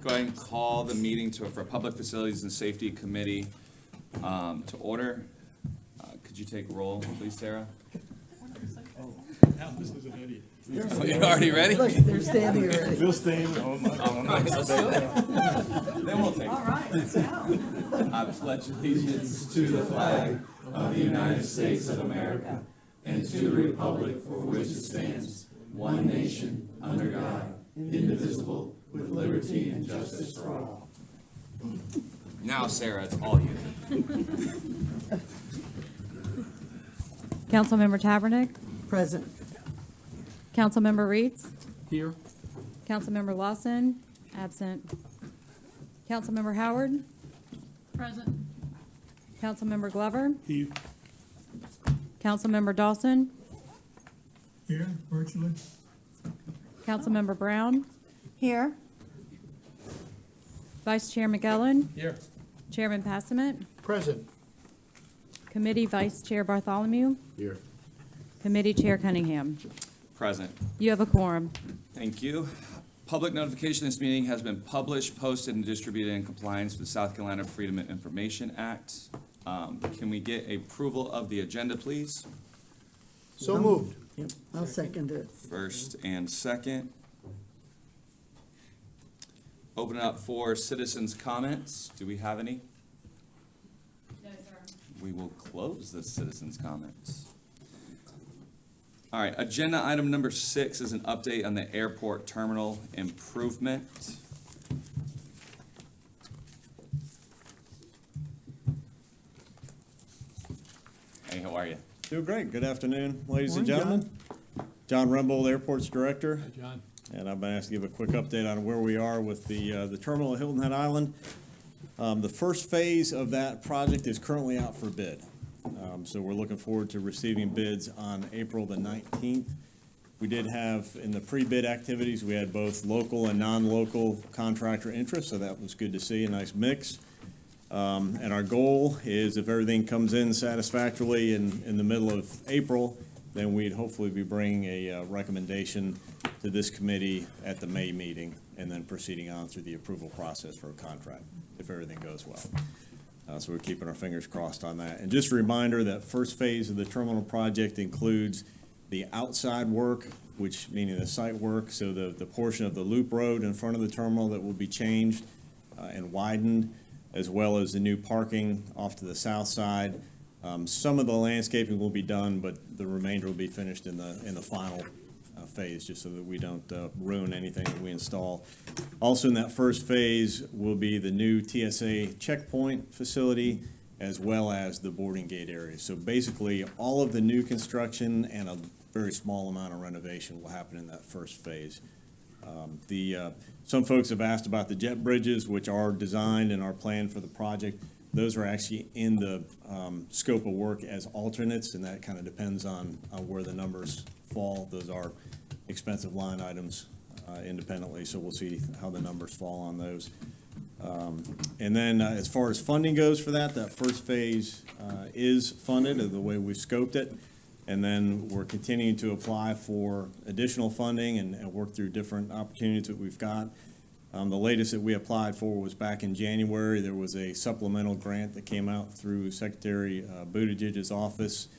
Go ahead and call the meeting for Public Facilities and Safety Committee to order. Could you take roll, please, Sarah? Now, this is an idiot. Oh, you already ready? Look, they're standing already. We'll stand. Oh, my God. Let's do it. Then we'll take All right, let's go. I pledge allegiance to the flag of the United States of America and to the republic for which it stands, one nation, under God, indivisible, with liberty and justice for all. Now, Sarah, it's all you. Councilmember Tabernick, Present. Councilmember Reeds, Here. Councilmember Lawson, absent. Councilmember Howard, Present. Councilmember Glover, Here. Councilmember Dawson, Here, virtually. Councilmember Brown, Here. Vice Chair McGillen, Here. Chairman Passament, Present. Committee Vice Chair Bartholomew, Here. Committee Chair Cunningham. Present. You have a quorum. Thank you. Public notification of this meeting has been published, posted, and distributed in compliance with the South Carolina Freedom of Information Act. Can we get approval of the agenda, please? So moved. Yep, I'll second it. First and second. Open it up for citizens' comments. Do we have any? No, sir. We will close the citizens' comments. All right, agenda item number 6 is an update on the airport terminal improvement. Hey, how are you? Doing great. Good afternoon, ladies and Morning, gentlemen. John Rumbold, Airports Director, Hi, John. and I've been asked to give a quick update on where we are with the terminal at Hilton Head Island. The first phase of that project is currently out for bid. So we're looking forward to receiving bids on April the 19th. We did have, in the pre-bid activities, we had both local and non-local contractor interest, so that was good to see, a nice mix. And our goal is if everything comes in satisfactorily in the middle of April, then we'd hopefully be bringing a recommendation to this committee at the May meeting and then proceeding on through the approval process for a contract, if everything goes well. So we're keeping our fingers crossed on that. And just a reminder that first phase of the terminal project includes the outside work, which meaning the site work, so the portion of the loop road in front of the terminal that will be changed and widened, as well as the new parking off to the south side. Some of the landscaping will be done, but the remainder will be finished in the final phase, just so that we don't ruin anything that we install. Also in that first phase will be the new TSA checkpoint facility, as well as the boarding gate area. So basically, all of the new construction and a very small amount of renovation will happen in that first phase. Some folks have asked about the jet bridges, which are designed and are planned for the project. Those are actually in the scope of work as alternates, and that kind of depends on where the numbers fall. Those are expensive line items independently, so we'll see how the numbers fall on those. And then as far as funding goes for that first phase is funded the way we scoped it. And then we're continuing to apply for additional funding and work through different opportunities that we've got. The latest that we applied for was back in January. There was a supplemental grant that came out through Secretary Buttigieg's office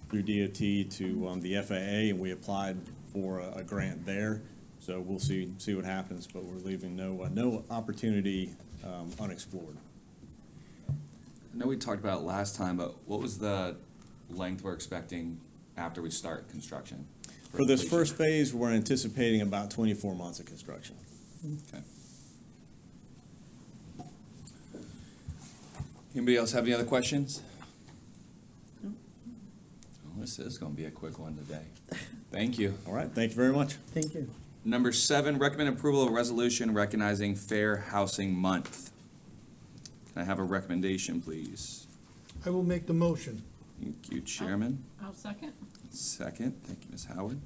through DOT to the FAA, and we applied for a grant there. So we'll see what happens, but we're leaving no opportunity unexplored. I know we talked about it last time, but what was the length we're expecting after we start construction? For this completion? first phase, we're anticipating about 24 months of construction. Okay. Anybody else have any other questions? No. Well, this is going to be a quick one today. Thank you. All right, thank you very much. Thank you. Number 7, recommend approval of resolution recognizing Fair Housing Month. Can I have a recommendation, please? I will make the motion. Thank you, Chairman. I'll second. Second, thank you, Ms. Howard.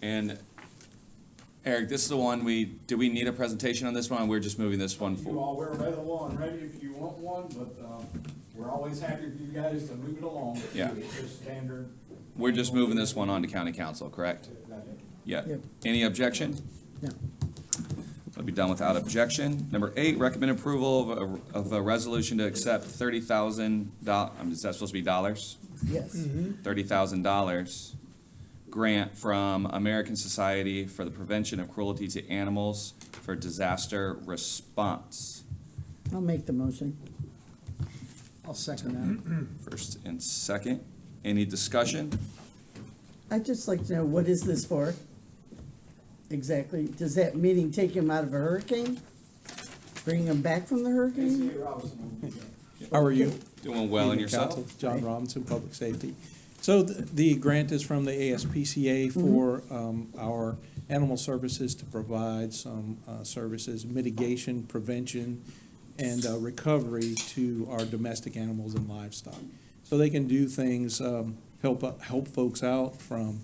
And Eric, this is the one do we need a presentation on this one? We're just moving this one You forward. all, we're ready if you want one, but, we're always happy for you guys to move it along. Yeah. It's just standard. We're just moving this one on to county council, correct? Yeah. Yep. Any objection? No. It'll be done without objection. Number 8, recommend approval of a resolution to accept $30,000, is that supposed to be dollars? Yes. $30,000 grant from American Society for the Prevention of Cruelty to Animals for Disaster Response. I'll make the motion. I'll second First and second. Any discussion? I'd just like to know, what is this for? Exactly. Does that meaning take him out of a hurricane? Bring him back from the hurricane? How are you? Doing well in Evening, yourself? Council. John Robinson, Public Safety. So the grant is from the ASPCA for our animal services to provide some services, mitigation, prevention, and recovery to our domestic animals and livestock. So they can do things, help folks out from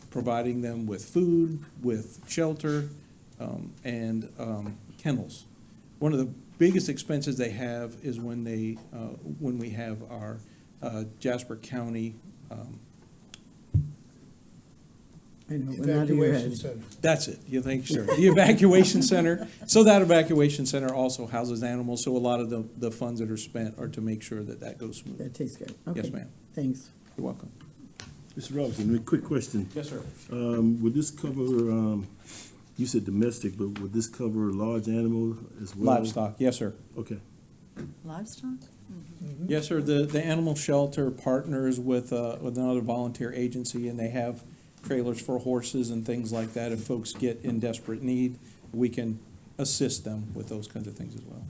providing them with food, with shelter, and kennels. One of the biggest expenses they have is when we have our Jasper County, I know, that. we're not in your Evacuation head. center. that's it, you think, sure, the evacuation center. So that evacuation center also houses animals, so a lot of the funds that are spent are to make sure that that goes smooth. That tastes good. Yes, Okay. ma'am. Thanks. You're welcome. Mr. Robinson, a quick question. Yes, sir. Would this cover, you said domestic, but would this cover large animals as well? Livestock, yes, sir. Okay. Livestock? Yes, sir. The animal shelter partners with another volunteer agency, and they have trailers for horses and things like that. If folks get in desperate need, we can assist them with those kinds of things as well.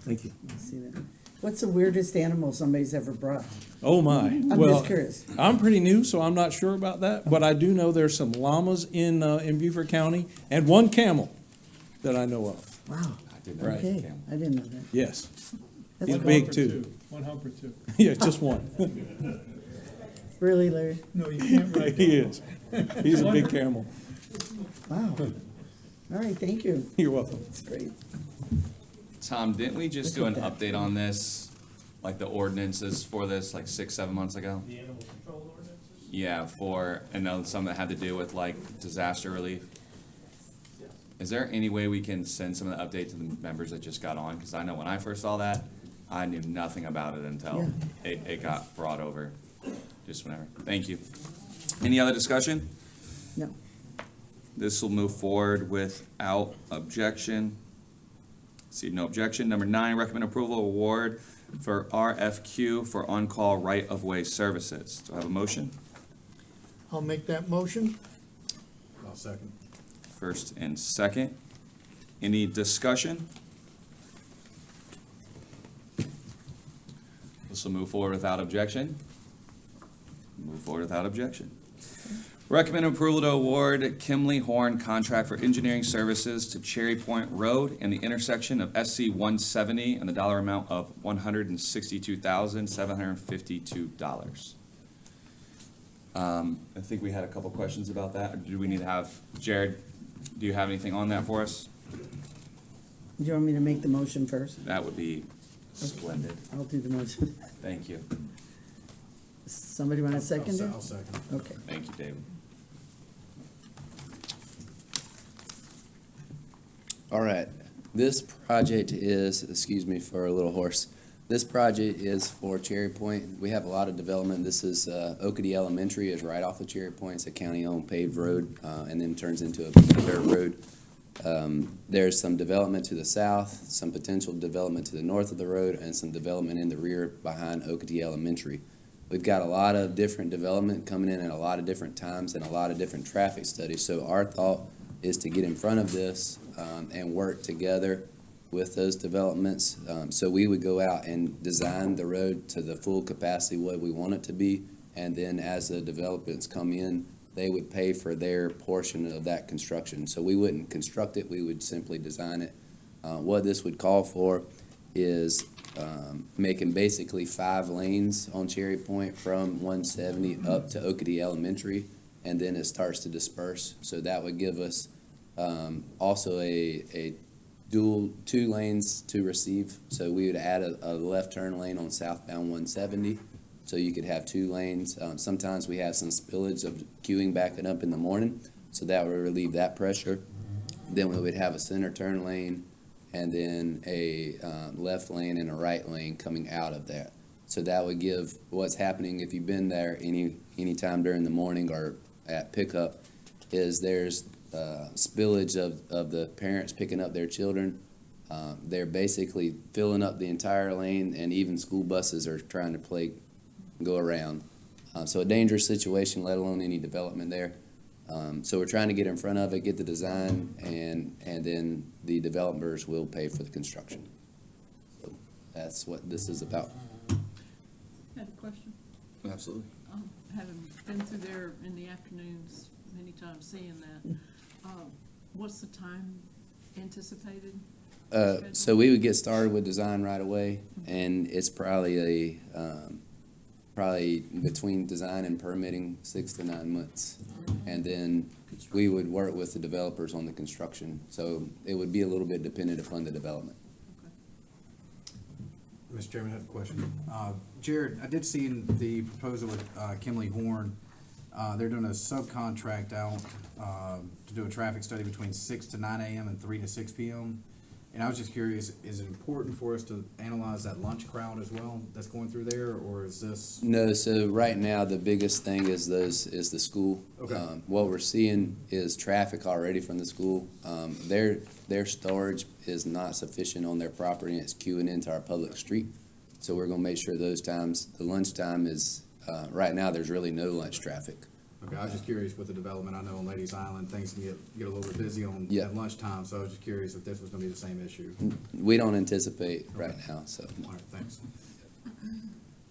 Thank you. Let's see that. What's the weirdest animal somebody's ever brought? Oh, my. I'm Well, just curious. I'm pretty new, so I'm not sure about that, but I do know there's some llamas in Beaufort County and one camel that I know of. Wow. I did not Right. Okay, I didn't know that. Yes. That's He's cool. big, too. One humper too. Yeah, just one. Really, Larry? No, you can't write. He is. He's a big camel. Wow. All right, thank you. You're welcome. That's great. Tom, didn't we just do Look an at update on this, like the ordinances for this, like 6-7 months ago? The animal control ordinances? Yeah, I know some that had to do with like disaster relief. Is there any way we can send some of the update to the members that just got on? Because I know when I first saw that, I knew nothing about it until it got brought over, just whenever. Thank you. Any other discussion? No. This will move forward without objection. See no objection. Number 9, recommend approval of award for RFQ for on-call right-of-way services. Do I have a motion? I'll make that motion. I'll second. First and second. Any discussion? This will move forward without objection. Move forward without objection. Recommend approval to award Kimley Horn contract for engineering services to Cherry Point Road and the intersection of SC 170 and the dollar amount of $162,752. I think we had a couple questions about that. Or do we need to have, Jared, do you have anything on that for us? Do you want me to make the motion first? That would be splendid. I'll do the motion. Thank you. Somebody want to second it? I'll second. Okay. Thank you, David. All right, this project is, excuse me for a little hoarse. This project is for Cherry Point. We have a lot of development. This is Oakady Elementary is right off of Cherry Point. It's a county-owned paved road, and then turns into a dirt road. There's some development to the south, some potential development to the north of the road, and some development in the rear behind Oakady Elementary. We've got a lot of different development coming in at a lot of different times and a lot of different traffic studies. So our thought is to get in front of this and work together with those developments. So we would go out and design the road to the full capacity what we want it to be, and then as the developments come in, they would pay for their portion of that construction. So we wouldn't construct it, we would simply design it. What this would call for is making basically 5 lanes on Cherry Point from 170 up to Oakady Elementary, and then it starts to disperse. So that would give us also a dual 2 lanes to receive. So we would add a left turn lane on southbound 170. So you could have 2 lanes. Sometimes we have some spillage of queuing backing up in the morning, so that would relieve that pressure. Then we would have a center turn lane and then a left lane and a right lane coming out of that. So that would give what's happening if you've been there any time during the morning or at pickup is there's spillage of the parents picking up their children. They're basically filling up the entire lane, and even school buses are trying to go around. So a dangerous situation, let alone any development there. So we're trying to get in front of it, get the design, and then the developers will pay for the construction. So that's what this is about. I had a question. Absolutely. Having been through there in the afternoons many times, seeing that, what's the time anticipated? So we would get started with design right away, and it's probably probably between design and permitting 6 to 9 months. And then we would work with the developers on the construction. So it would be a little bit dependent upon the development. Mr. Chairman, I have a question. Jared, I did see in the proposal with Kimley Horn, they're doing a subcontract out to do a traffic study between 6 to 9 a.m. and 3 to 6 p.m. And I was just curious, is it important for us to analyze that lunch crowd as well that's going through there, or is this? No, so right now, the biggest thing is the school. Okay. What we're seeing is traffic already from the school. Their storage is not sufficient on their property, and it's queuing into our public street. So we're gonna make sure those times, the lunchtime is, right now, there's really no lunch traffic. Okay, I was just curious with the development. I know on Ladies Island, things can get a little bit busy Yeah. at lunchtime, so I was just curious if this was gonna be the same issue. We don't anticipate right now, so. All right, thanks.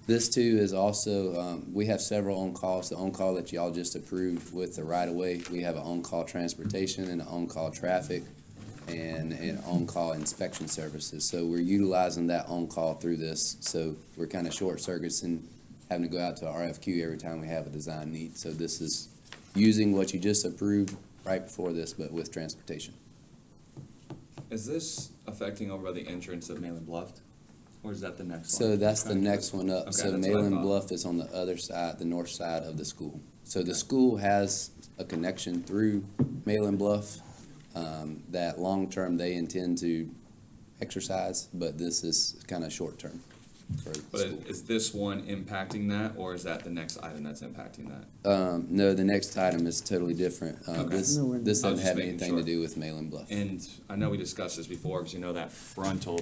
This too is also, we have several on-calls. The on-call that y'all just approved with the right-of-way, we have an on-call transportation and an on-call traffic and an on-call inspection services. So we're utilizing that on-call through this. So we're kind of short-circuiting, having to go out to RFQ every time we have a design need. So this is using what you just approved right before this, but with transportation. Is this affecting over by the entrance of Malin Bluff? Or is that the next one? So that's the next one up. Okay, So that's what I Malin thought. Bluff is on the other side, the north side of the school. So the school has a connection through Malin Bluff, that long-term they intend to exercise, but this is kind of short-term for the But school. is this one impacting that, or is that the next item that's impacting that? No, the next item is totally different. Okay. This No, we're- this I doesn't was just have making anything to sure. do with Malin Bluff. And I know we discussed this before, because you know that frontal,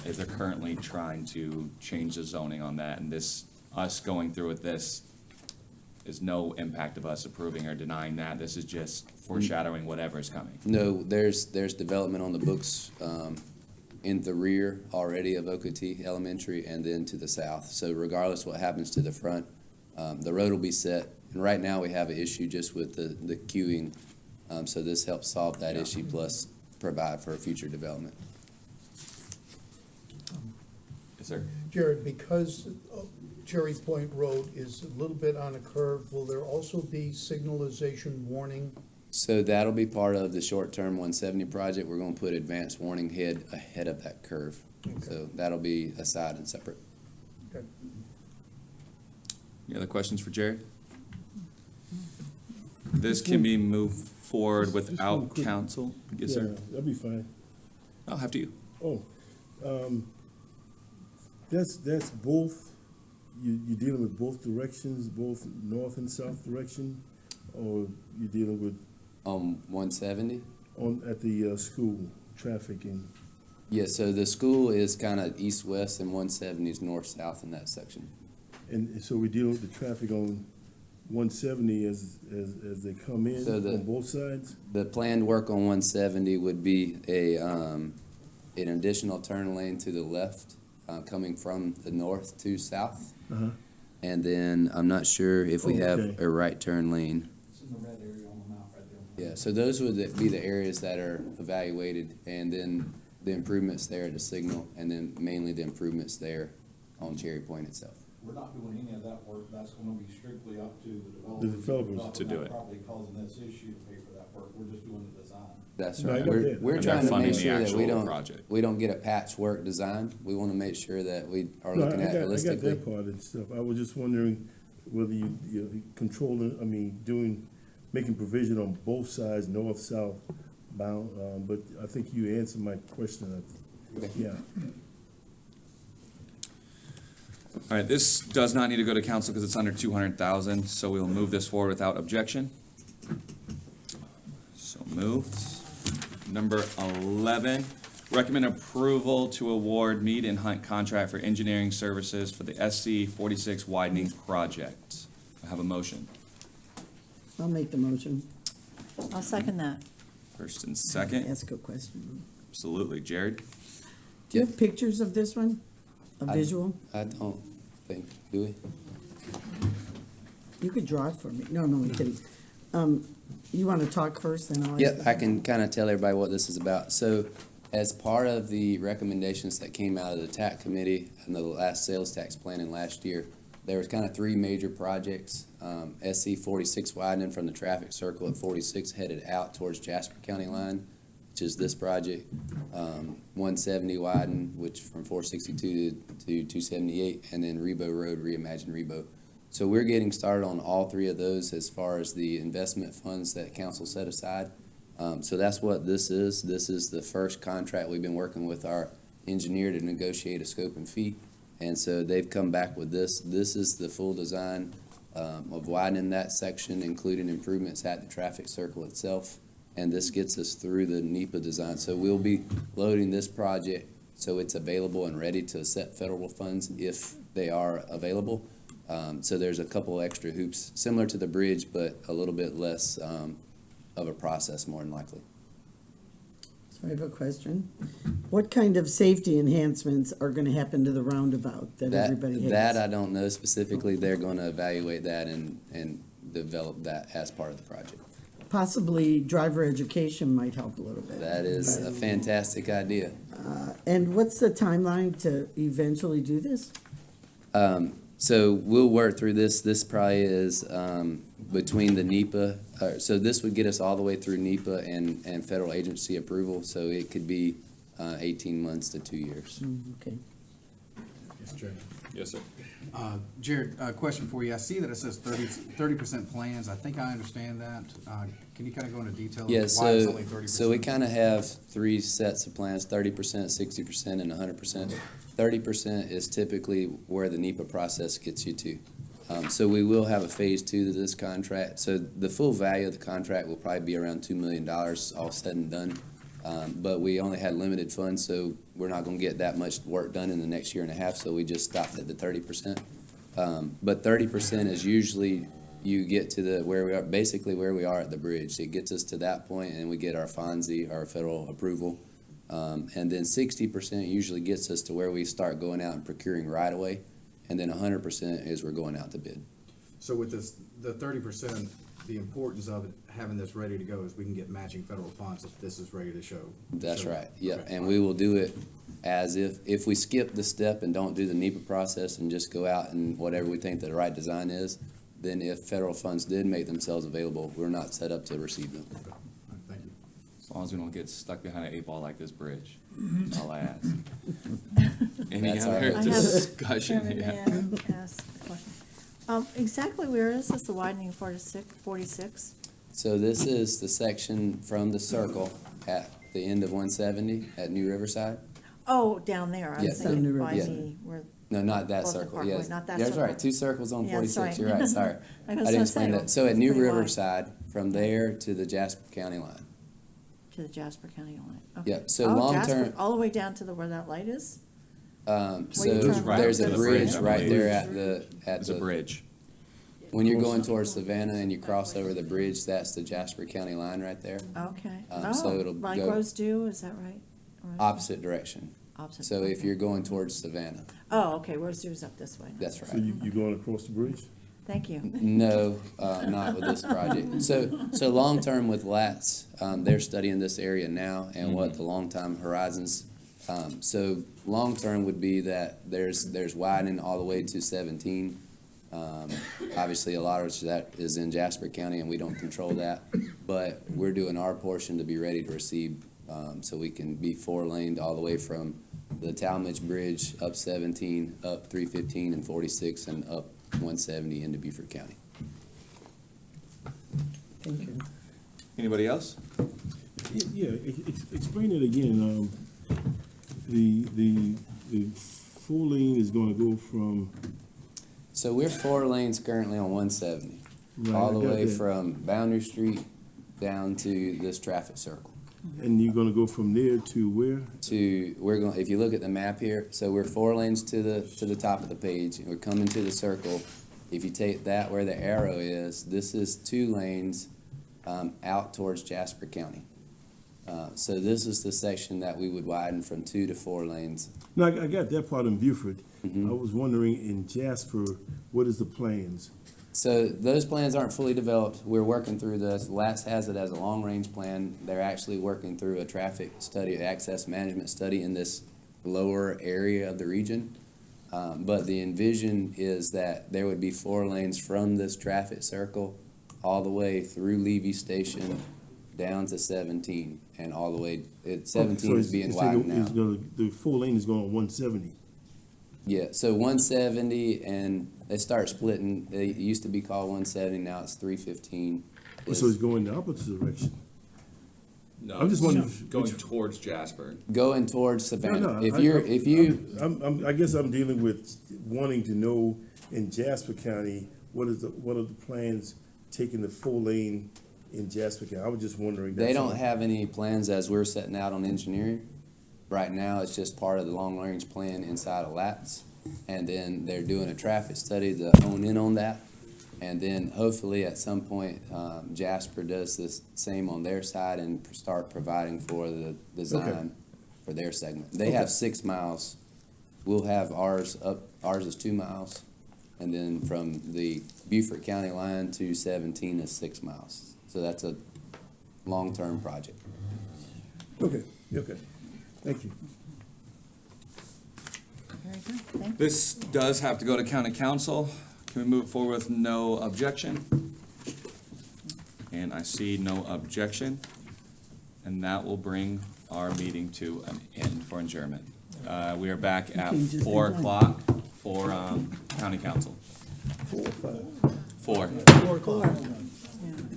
they're currently trying to change the zoning on that, and this, us going through with this is no impact of us approving or denying that. This is just foreshadowing whatever is coming. No, there's development on the books, in the rear already of Okatee Elementary and then to the south. So regardless what happens to the front, the road will be set. And right now, we have an issue just with the queuing. So this helps solve that issue, plus provide for future development. Yes, sir. Jared, because Cherry Point Road is a little bit on a curve, will there also be signalization warning? So that'll be part of the short-term 170 project. We're gonna put advanced warning ahead of that curve. So that'll be aside and separate. Okay. Any other questions for Jared? This can be moved forward Just one without quick- council? Yes, Yeah, sir. that'll be fine. I'll have to you. Oh, that's both, you're dealing with both directions, both north and south direction? Or you're dealing with 170? at the school, traffic and, Yeah, so the school is kind of east-west and 170 is north-south in that section. and so we're dealing with the traffic on 170 as they come in So on both sides? The planned work on 170 would be an additional turn lane to the left, coming from the north to south. Uh-huh. And then I'm not sure if we Oh, have okay. a right turn lane. It's in the red area on the map right there. Yeah, so those would be the areas that are evaluated, and then the improvements there at the signal, and then mainly the improvements there on Cherry Point itself. We're not doing any of that work. That's gonna be strictly up to the The developers. developers. To do it. Probably causing this issue to pay for that work. We're just doing the design. That's No, I right. got We're, that. we're And trying they're to funding make the sure that we actual don't, project. we don't get a patchwork design. We want to make sure that we are No, looking at I got holistically. that part and stuff. I was just wondering whether you're controlling, making provision on both sides, north, south, bound, but I think you answered my question. Yeah. All right, this does not need to go to council because it's under 200,000, so we'll move this forward without objection. So moved. Number 11, recommend approval to award Mead and Hunt contract for engineering services for the SC 46 widening project. I have a motion. I'll make the motion. I'll second that. First and second, Ask a question. absolutely. Jared? Do you have pictures of this one? A visual? I don't think, do we? You could draw it for me. No, I'm kidding. You want to talk first, then I'll ask? Yep, I can kind of tell everybody what this is about. So as part of the recommendations that came out of the TAC committee and the last sales tax planning last year, there was kind of three major projects. SC 46 widening from the traffic circle at 46 headed out towards Jasper County line, which is this project. 170 widen, which from 462 to 278, and then Rebo Road, Reimagine Rebo. So we're getting started on all three of those as far as the investment funds that council set aside. So that's what this is. This is the first contract we've been working with our engineer to negotiate a scope and fee. And so they've come back with this. This is the full design of widening that section, including improvements at the traffic circle itself. And this gets us through the NEPA design. So we'll be loading this project so it's available and ready to accept federal funds if they are available. So there's a couple extra hoops, similar to the bridge, but a little bit less of a process, more than likely. So I have a question. What kind of safety enhancements are going to happen to the roundabout that everybody hates? That I don't know specifically. They're going to evaluate that and develop that as part of the project. Possibly driver education might help a little bit. That is a fantastic idea. And what's the timeline to eventually do this? So we'll work through this. This probably is between the NEPA. So this would get us all the way through NEPA and federal agency approval. So it could be 18 months to 2 years. Okay. Yes, sir. Jared, a question for you. I see that it says 30% plans. I think I understand that. Can you kind of go into detail? Yeah, Why it's so, only 30%? so we kind of have three sets of plans, 30%, 60%, and 100%. 30% is typically where the NEPA process gets you to. So we will have a phase two to this contract. So the full value of the contract will probably be around $2 million, all said and done. But we only had limited funds, so we're not gonna get that much work done in the next year and a half, so we just stopped at the 30%. But 30% is usually, you get to where we are, basically where we are at the bridge. It gets us to that point and we get our FONSI, our federal approval. And then 60% usually gets us to where we start going out and procuring right away. And then 100% is we're going out to bid. So with this, the 30%, the importance of it, having this ready to go is we can get matching federal funds if this is ready to show. That's right, yeah, Okay. and we will do it as if we skip the step and don't do the NEPA process and just go out and whatever we think the right design is, then if federal funds did make themselves available, we're not set up to receive them. Thank you. As long as we don't get stuck behind an 8-ball like this bridge, I'll ask. Any That's our other hope. discussion? Chairman, Yeah. may I ask a question? Exactly where is this, the widening 46? So this is the section from the circle at the end of 170 at New Riverside. Oh, down there. I was Yes. thinking by Yes. the, where, No, not that Off the circle, Parkway, yes. not that That's circle. right, 2 circles on Yeah, 46, sorry. you're right, sorry. I I was didn't gonna explain say, that. So at it's New pretty wide. Riverside, from there to the Jasper County line. to the Jasper County line. Okay. Yeah, so Oh, long-term- Jasper, all the way down to where that light is? So you turn right there's to a the bridge bridge, right I there believe. at It's a the, bridge. when you're going towards Savannah and you cross over the bridge, that's the Jasper County line right there, Okay. so it'll Like go- Rose Dew, is that right? Rose Dew? opposite direction. Opposite. So if okay. you're going towards Savannah, Oh, okay, Rose Dew's up this way. that's So right. you going across the bridge? Thank you. No, not with this project. So long-term with LATS, they're studying this area now and what the long-term horizons. So long-term would be that there's widening all the way to 17. Obviously, a lot of that is in Jasper County and we don't control that. But we're doing our portion to be ready to receive, so we can be 4-laned all the way from the Talmadge Bridge up 17, up 315 and 46 and up 170 into Beaufort County. Thank you. Anybody else? Yeah, explain it again. The full lane is gonna go from, So we're 4 lanes currently on 170, right, all the I got way that. from Boundary Street down to this traffic circle. And you're gonna go from there to where? If you look at the map here, so we're 4 lanes to the top of the page, and we're coming to the circle. If you take that where the arrow is, this is 2 lanes out towards Jasper County. So this is the section that we would widen from 2 to 4 lanes. No, I got that part in Beaufort. Mhm. I was wondering in Jasper, what is the plans? So those plans aren't fully developed. We're working through this. LATS has it as a long-range plan. They're actually working through a traffic study, access management study in this lower area of the region. But the envision is that there would be 4 lanes from this traffic circle all the way through Levy Station down to 17 and all the way, 17 is being widened now. The full lane is going on 170. Yeah, so 170 and they start splitting. It used to be called 170, now it's 315. So it's going the opposite direction. No, I'm just wondering. going towards Jasper. Going towards Savannah. No, I guess I'm dealing with wanting to know in Jasper County, what are the plans taking the full lane in Jasper County? I was just wondering. They that's don't all. have any plans as we're setting out on engineering. Right now, it's just part of the long-range plan inside of LATS. And then they're doing a traffic study to hone in on that. And then hopefully at some point, Jasper does the same on their side and start providing for the design for their segment. They have 6 miles. We'll have ours is 2 miles. And then from the Beaufort County line to 17 is 6 miles. So that's a long-term project. Okay. Thank you. Very good, thank you. This does have to go to county council. Can we move forward with no objection? And I see no objection. And that will bring our meeting to an end for adjournment. We are back at 4 o'clock for county council. 4 or 5? 4. 4 o'clock.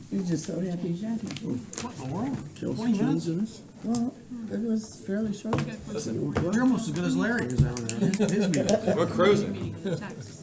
You're just so happy you got here. What in the world? 20 minutes? Well, it was fairly short. You're almost as good as Larry is over there. His meeting. We're cruising. Meeting of the tax